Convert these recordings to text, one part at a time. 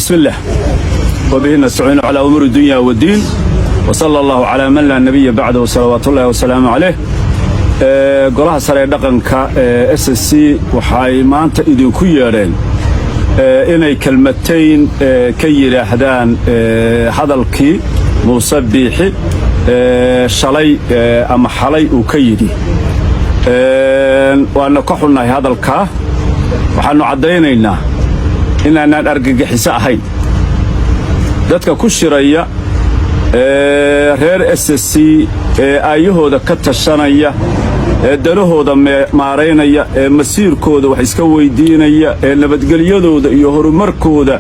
بسم الله وبه نستعين على أمور الدنيا والدين وصلى الله على من لا نبي بعده وصلوات الله وسلامه عليه. golaha sare dhaqanka SSC waxay maanta idinku yeereen inay kalmatayn ka yiraahdaan hadalkii Muuse Biixi shalay ama xalay uu ka yiri waana ka xunnahay hadalka waxaanu cadeynaynaa inaan argagixiso ahayn dadka ku shiraya reer SSC ayahooda ka tashanaya darahooda maareynaya masiirkooda wax iska weydiinaya nabadgelyadooda iyo horumarkooda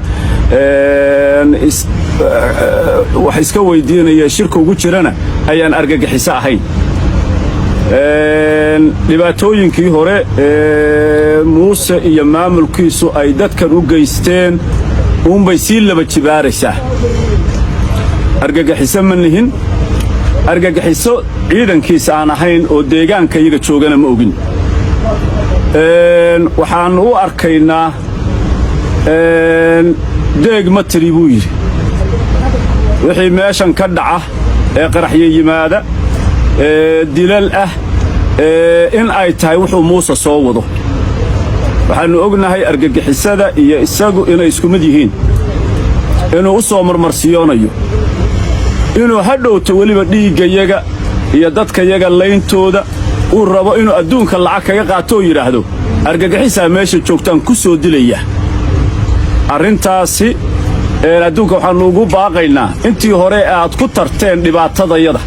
wax iska weydiinaya shirka ugu jirana ayaan argagixiso ahayn dhibaatooyinkii hore Muuse iyo maamulkiisu ay dadkan u geysteen bay sii laba jibaaraysaa argagixiso ma nihin argagixiso ciidankiisa aan ahayn oo deegaanka iyaga joogana ma ogin waxaan u arkaynaa deeg ma tiri buu yiri wixii meeshan ka dhaca qaraxyo yimaada dilal ah in ay tahay wuxuu Muuse soo wado waxaanu ognahay argagixisada iyo isagu inay isku mid yihiin inuu u soo marmarsiyoonayo inuu hadhowto waliba dhiigayaga iyo dadkayaga layntooda uu rabo inuu adduunka lacag kaga qaato oo yiraahdo argagixisa meesha joogtaan ku soo dilaya arrintaasi adduunka waxaanu ugu baaqaynaa intii hore aad ku tarteen dhibaatadayada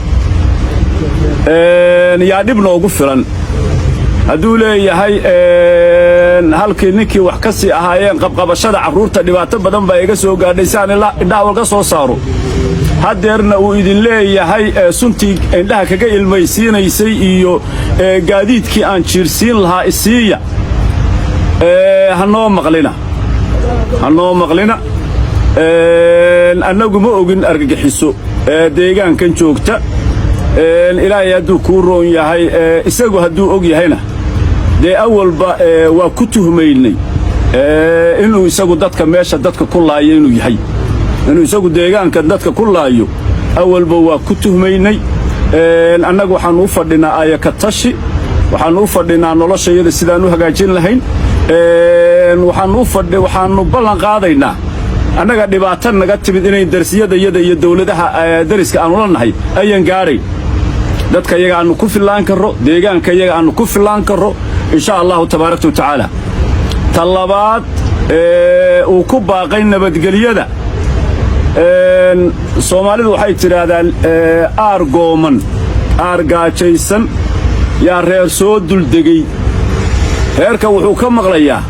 yaa dhib noogu filan hadduu leeyahay halkii ninkii wax ka sii ahaayeen qabqabashada carruurta dhibaato badan baa iga soo gaadhay saan indhaha walka soo saaro hadeerna uu idin leeyahay suntii indhaha kaga ilmaysiinaysay iyo gaadiidkii aan jiirsiin lahaa isiiya hanoo maqlina annagu ma ogin argagixiso deegaankan joogta ilaahay hadduu kuu roon yahay isagu hadduu og yahayna dee awalba waa ku tuhmaynay inuu isagu dadka meesha dadka ku laayo inuu yahay inuu isagu deegaanka dadka ku laayo awalba waa ku tuhmaynay annagu waxaanu u fadhinaa ayaka tashi waxaanu u fadhinaa noloshayada sidaan u hagaajin lahayn waxaanu ballan qaadaynaa annaga dhibaato naga timid inay darsiyadayada iyo dawladaha dariska aanu la nahay ayaan gaadhay dadka iyaga aanu ku filaan karo deegaanka iyaga aanu ku filaan karo insha Allah tabaaraka wa taala talabaad uu ku baaqay nabadgelyada Soomaalidu waxay tiraahdaan aargooman aargaajaysan yaa reer soo duldegay reerka wuxuu ka maqlayaa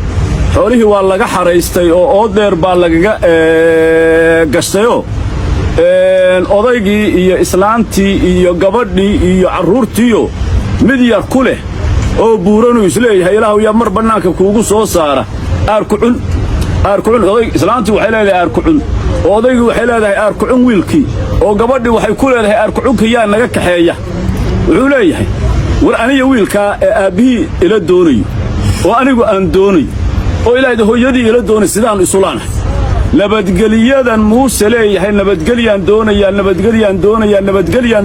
xoolihii waa laga xaraystay oo dheer baa lagaga gashtayo odaygii iyo islaantii iyo gabadhii iyo carruurtiiyo mid yar ku leh oo buuranu isleeyahay ilaahu yaa mar bannaanka kuugu soo saara aarkucun oday islaantii waxay leedahay aarkucun odaygii waxay leedahay aarkucun wiilkii oo gabadhii waxay ku leedahay aarkucunka yaa naga kaxeeya wuxuu leeyahay war aniga wiilkaa aabbihii ila doonayo oo anigu aan doonayo oo ilaahay hooyadii ila doonay sidaan isulaanahay nabadgeliyadan Muuse leeyahay nabadgelyaan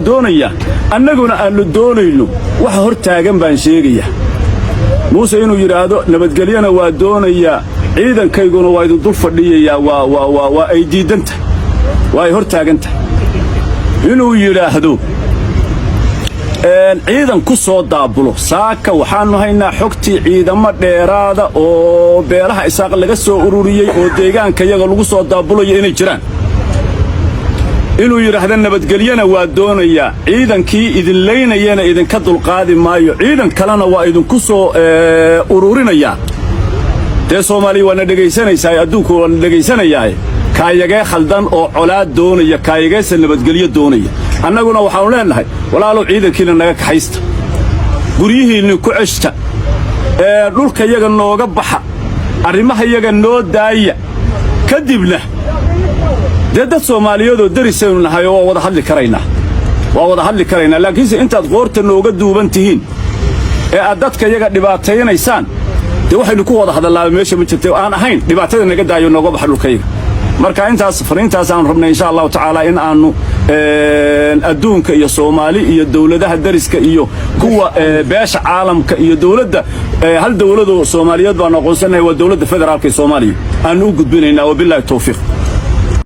doonaya annaguna aanu doonayno waxa hor taagan baan sheegaya Muuse inuu yiraahdo nabadgelyana waa doonaya ciidankayguna waa idin dul fadhiyaya waa ay diidanta waa ay hor taaganta inuu yiraahdo ciidan ku soo daabulo saaka waxaanu haynaa xogtii ciidamo dheeraada oo beelaha isaaq laga soo ururiyay oo deegaanka iyaga lagu soo daabulayo inay jiraan inuu yiraahdo nabadgelyana waa doonaya ciidankii idin leynayana idinka dulqaadi maayo ciidan kalena waa idinku soo ururinaya dee Soomaaliya waa dhageysanaysaa adduunku waa dhageysanayaa kaayagee khaldan oo colaad doonaya kaayageesa nabadgelyo doonaya annaguna waxaanu leenahay walaalow ciidankiina naga kaxaysta guryihiinna ku ceshta dhulka iyaga nooga baxa arrimaha iyaga noo daaya kadibna dad Soomaaliyeed oo darisaynu nahay oo wada hadli karaynaa laakiinse intaad qoorta nooga duuban tihiin aad dadka iyaga dhibaataynaysaan de waxaynu ku wada hadalnaa meesha ma jirtay aan ahayn dhibaatada naga daayo nooga baxa dhulkayga marka intaas fariintaas aan rabnay insha Allah taala in aanu adduunka iyo Soomaali iyo dawladaha dariska iyo kuwa beesha caalamka iyo dawladda hal dawlado Soomaaliyeed baan aqoonsanahay waa dawladda federaalka Soomaaliya aan u gudbinaynaa wabillahi tawfiiq